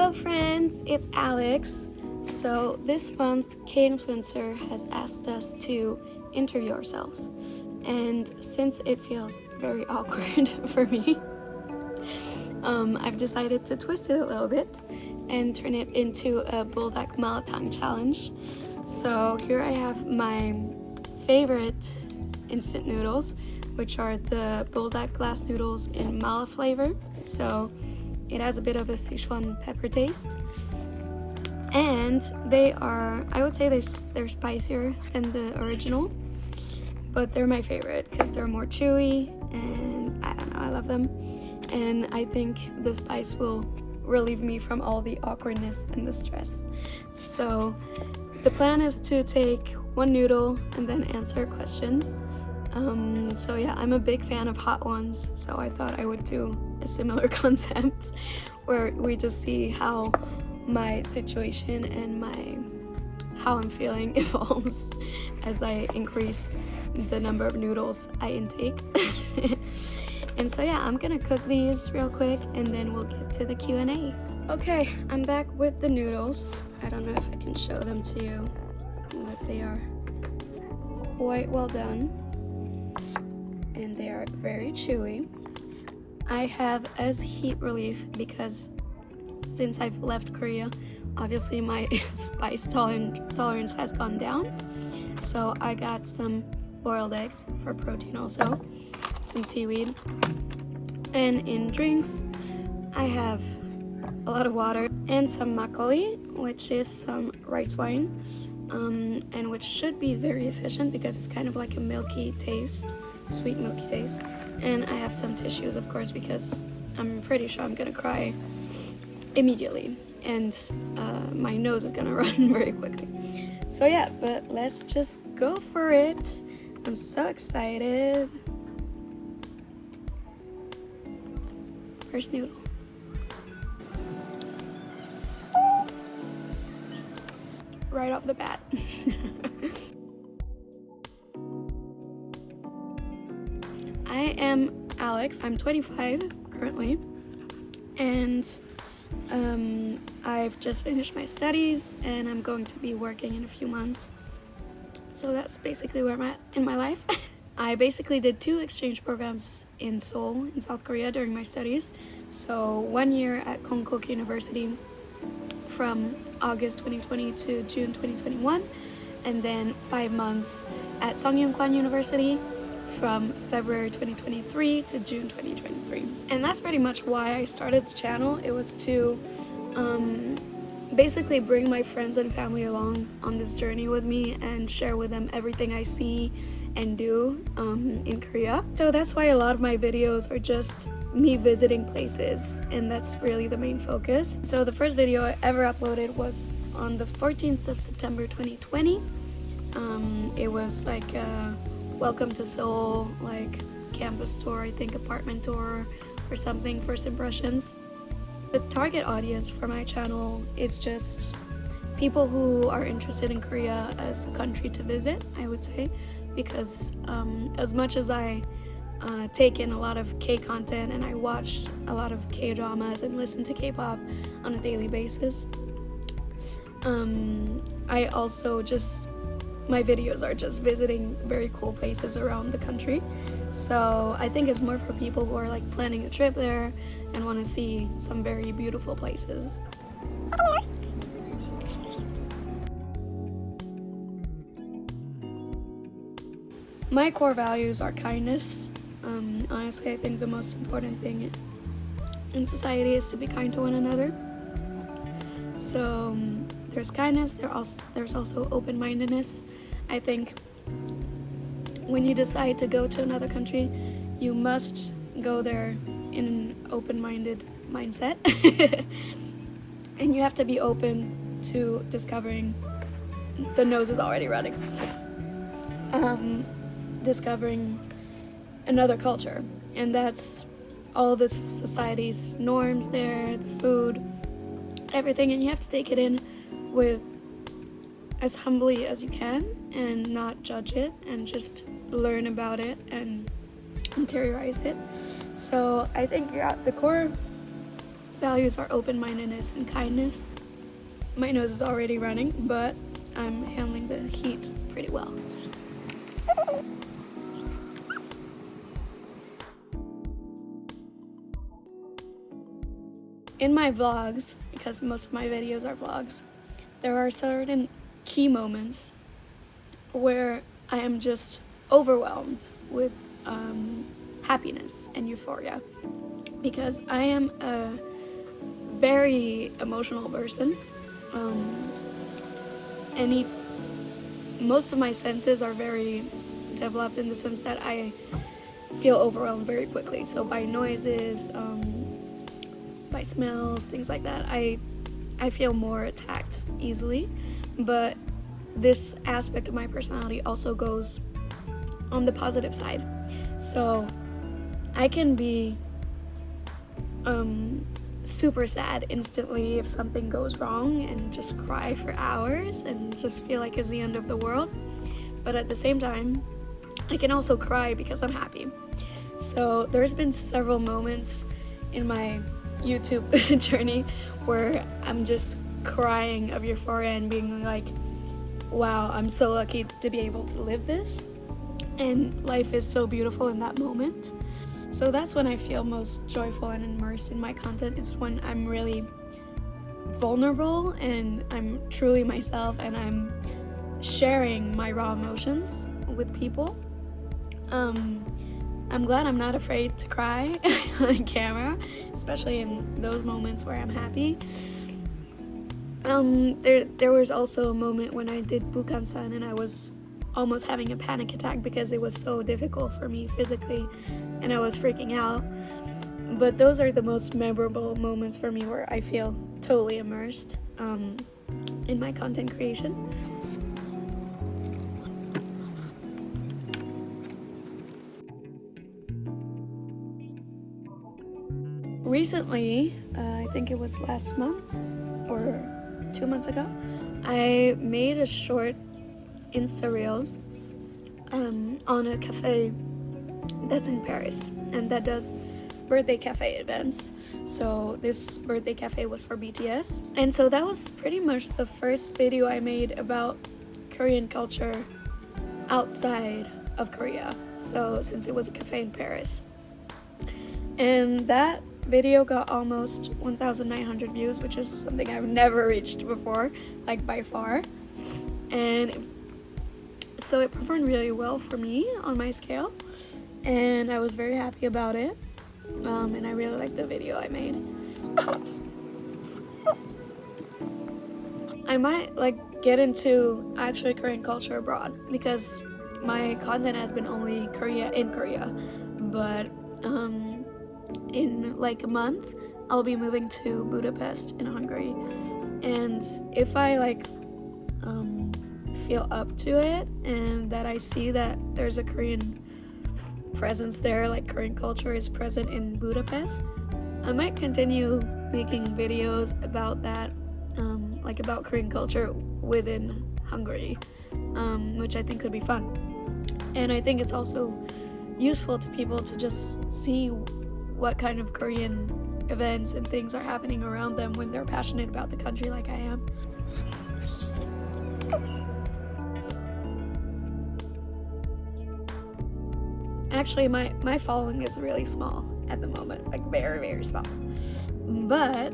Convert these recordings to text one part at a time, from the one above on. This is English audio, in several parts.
Hello friends, it's Alex. So this month, K-Influencer has asked us to interview ourselves. And since it feels very awkward for me, I've decided to twist it a little bit and turn it into a Buldak Mala tongue challenge. So here I have my favorite instant noodles, which are the Buldak glass noodles in mala flavor. So it has a bit of a Sichuan pepper taste. And they are, I would say they're spicier than the original, but they're my favorite because they're more chewy and I don't know, I love them. And I think the spice will relieve me from all the awkwardness and the stress. So the plan is to take one noodle and then answer a question. So yeah, I'm a big fan of hot ones, so I thought I would do a similar concept where we just see how my situation and how I'm feeling evolves as I increase the number of noodles I intake. And so yeah, I'm gonna cook these real quick and then we'll get to the Q&A. Okay, I'm back with the noodles. I don't know if I can show them to you, but they are quite well done and they are very chewy. I have as heat relief because since I've left Korea, obviously my spice tolerance has gone down. So I got some boiled eggs for protein also, some seaweed, and in drinks I have a lot of water and some makgeolli, which is some rice wine, and which should be very efficient because it's kind of like a milky taste, sweet milky taste. And I have some tissues, of course, because I'm pretty sure I'm gonna cry immediately and my nose is gonna run very quickly. So yeah, but let's just go for it. I'm so excited. First noodle. Right off the bat. I am Alex. I'm 25 currently, and I've just finished my studies and I'm going to be working in a few months. So that's basically where I'm at in my life. I basically did 2 exchange programs in Seoul, in South Korea during my studies. So 1 year at Konkuk University from August 2020 to June 2021, and then 5 months at Songyungkwan University from February 2023 to June 2023. And that's pretty much why I started the channel. It was to basically bring my friends and family along on this journey with me and share with them everything I see and do in Korea. So that's why a lot of my videos are just me visiting places, and that's really the main focus. So the first video I ever uploaded was on the 14th of September 2020. It was like a welcome to Seoul, like campus tour, I think apartment tour or something, first impressions. The target audience for my channel is just people who are interested in Korea as a country to visit, I would say, because as much as I take in a lot of K content and I watch a lot of K dramas and listen to K-pop on a daily basis, I also my videos are just visiting very cool places around the country. So I think it's more for people who are like planning a trip there and want to see some very beautiful places. My core values are kindness. Honestly, I think the most important thing in society is to be kind to one another. So there's kindness, there's also open-mindedness. I think when you decide to go to another country, you must go there in an open-minded mindset. And you have to be open to discovering, the nose is already running, discovering another culture. And that's all the society's norms there, the food, everything, and you have to take it in with as humbly as you can and not judge it and just learn about it and interiorize it. So I think the core values are open-mindedness and kindness. My nose is already running, but I'm handling the heat pretty well. In my vlogs, because most of my videos are vlogs, there are certain key moments where I am just overwhelmed with happiness and euphoria, because I am a very emotional person. Most of my senses are very developed in the sense that I feel overwhelmed very quickly. So by noises, by smells, things like that, I feel more attacked easily. But this aspect of my personality also goes on the positive side. So I can be super sad instantly if something goes wrong and just cry for hours and just feel like it's the end of the world. But at the same time, I can also cry because I'm happy. So there's been several moments in my YouTube journey where I'm just crying of euphoria and being like, wow, I'm so lucky to be able to live this, and life is so beautiful in that moment. So that's when I feel most joyful and immersed in my content. It's when I'm really vulnerable and I'm truly myself and I'm sharing my raw emotions with people. I'm glad I'm not afraid to cry on camera, especially in those moments where I'm happy. There was also a moment when I did Bukansan and I was almost having a panic attack because it was so difficult for me physically and I was freaking out. But those are the most memorable moments for me where I feel totally immersed in my content creation. Recently, I think it was last month or 2 months ago, I made a short Insta Reels on a cafe that's in Paris and that does birthday cafe events. So this birthday cafe was for BTS, and so that was pretty much the first video I made about Korean culture outside of Korea, so since it was a cafe in Paris. And that video got almost 1,900 views, which is something I've never reached before, like by far. And so it performed really well for me on my scale, and I was very happy about it. And I really liked the video I made. I might get into actually Korean culture abroad because my content has been only in Korea, but in like a month I'll be moving to Budapest in Hungary, and if I feel up to it and that I see that there's a Korean presence there, like Korean culture is present in Budapest, I might continue making videos about that, about Korean culture within Hungary, which I think could be fun. And I think it's also useful to people to just see what kind of Korean events and things are happening around them when they're passionate about the country like I am. Actually, my following is really small at the moment, very, very small. But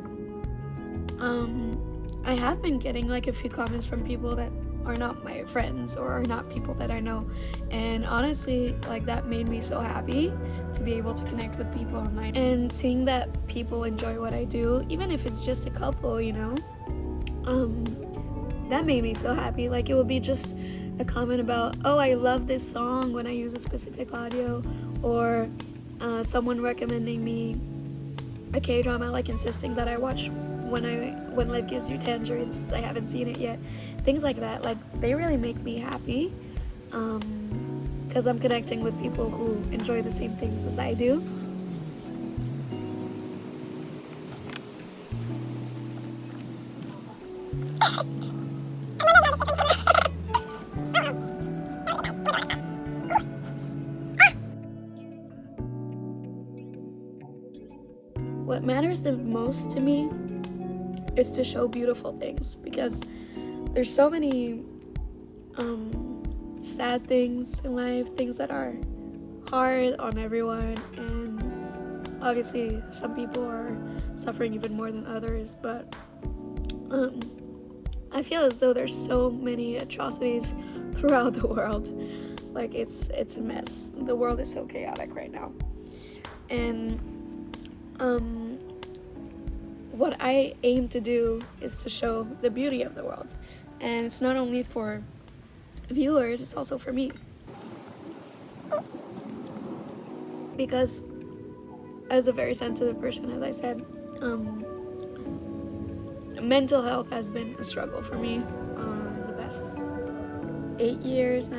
I have been getting a few comments from people that are not my friends or are not people that I know, and honestly, that made me so happy to be able to connect with people online and seeing that people enjoy what I do, even if it's just a couple, that made me so happy. It would be just a comment about, oh, I love this song when I use a specific audio, or someone recommending me a K-drama, insisting that I watch When Life Gives You Tangerines since I haven't seen it yet. Things like that, they really make me happy because I'm connecting with people who enjoy the same things as I do. what matters the most to me is to show beautiful things, because there's so many sad things in life, things that are hard on everyone, and obviously some people are suffering even more than others, but I feel as though there's so many atrocities throughout the world. Like it's a mess. The world is so chaotic right now. And what I aim to do is to show the beauty of the world. And it's not only for viewers, it's also for me. Because as a very sensitive person, as I said, mental health has been a struggle for me in the past 9 years.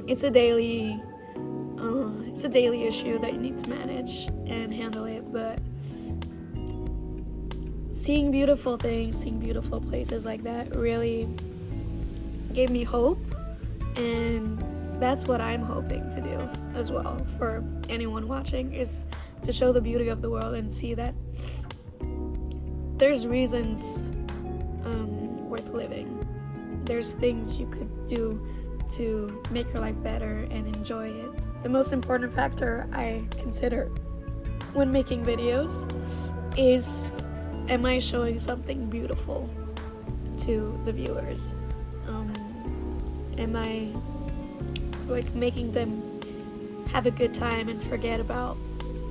It's a daily issue that you need to manage and handle it, but seeing beautiful things, seeing beautiful places like that really gave me hope, and that's what I'm hoping to do as well for anyone watching, is to show the beauty of the world and see that there's reasons worth living. There's things you could do to make your life better and enjoy it. The most important factor I consider when making videos is, am I showing something beautiful to the viewers? Am I like making them have a good time and forget about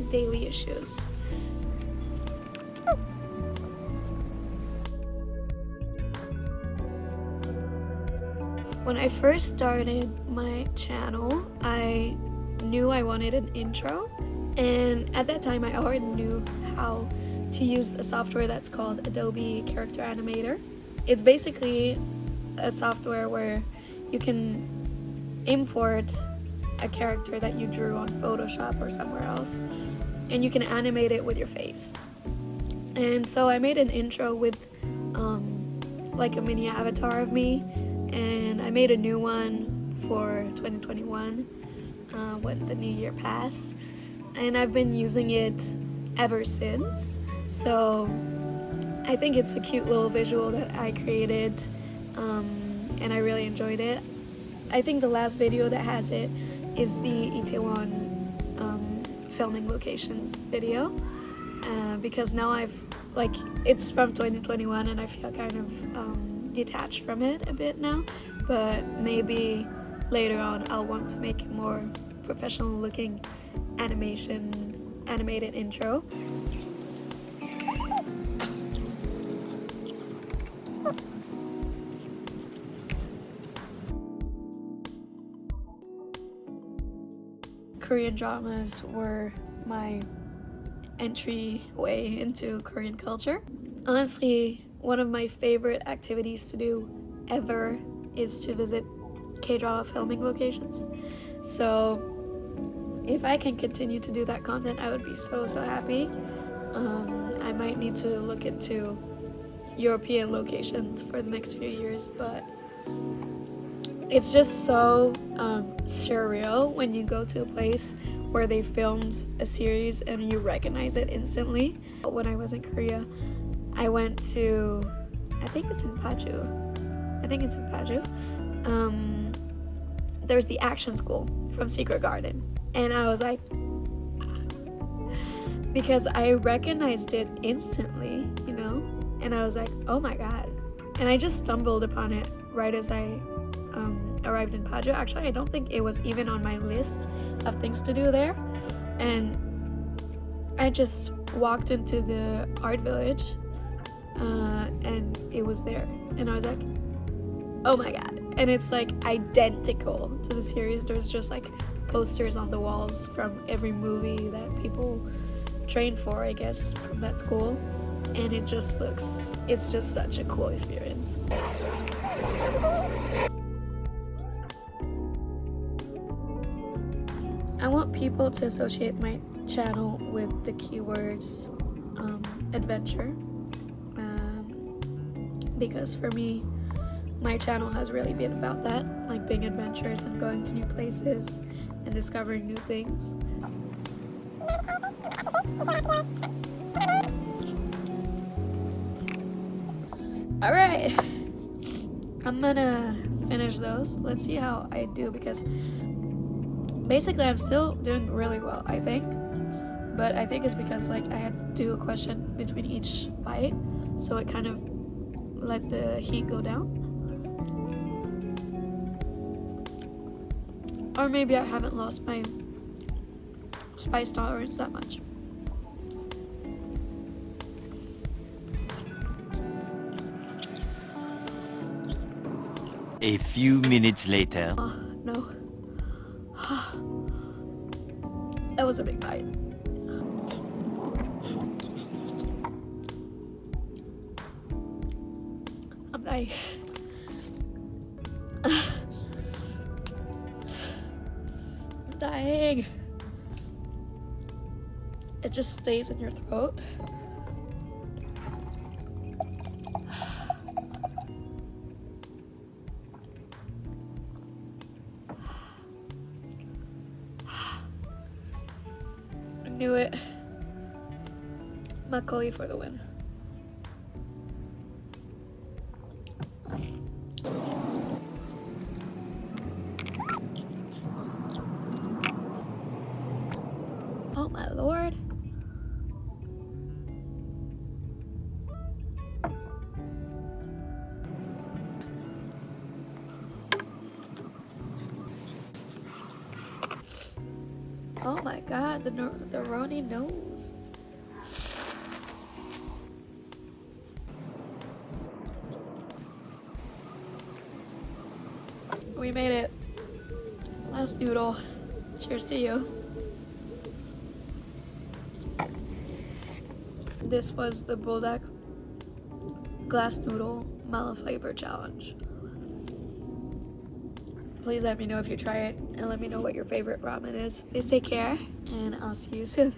daily issues? When I first started my channel, I knew I wanted an intro, and at that time I already knew how to use a software that's called Adobe Character Animator. It's basically a software where you can import a character that you drew on Photoshop or somewhere else, and you can animate it with your face. And so I made an intro with like a mini avatar of me, and I made a new one for 2021 when the new year passed, and I've been using it ever since. So I think it's a cute little visual that I created, and I really enjoyed it. I think the last video that has it is the Itaewon filming locations video, because now it's from 2021 and I feel kind of detached from it a bit now, but maybe later on I'll want to make a more professional looking animated intro. Korean dramas were my entryway into Korean culture. Honestly, one of my favorite activities to do ever is to visit K-drama filming locations. So if I can continue to do that content, I would be so happy. I might need to look into European locations for the next few years, but it's just so surreal when you go to a place where they filmed a series and you recognize it instantly. When I was in Korea, I went to, I think it's in Paju. There's the action school from Secret Garden, and I was like, because I recognized it instantly, you know, and I was like, oh my god. And I just stumbled upon it right as I arrived in Paju. Actually, I don't think it was even on my list of things to do there, and I just walked into the art village and it was there, and I was like, oh my god. And it's like identical to the series. There's just like posters on the walls from every movie that people train for, I guess, from that school, and it's just such a cool experience. I want people to associate my channel with the keywords adventure, because for me, my channel has really been about that, like being adventurous and going to new places and discovering new things. Alright, I'm gonna finish those. Let's see how I do, because basically I'm still doing really well, I think. But I think it's because like I had to do a question between each bite, so it kind of let the heat go down. Or maybe I haven't lost my spice tolerance that much. A few minutes later. Oh, no. That was a big bite. I'm dying. I'm dying. It just stays in your throat. I knew it. Macaulay for the win. Oh my lord. Oh my god, the runny nose. We made it. Last noodle. Cheers to you. This was the Buldak glass noodle Mala flavor challenge. Please let me know if you try it, and let me know what your favorite ramen is. Please take care, and I'll see you soon.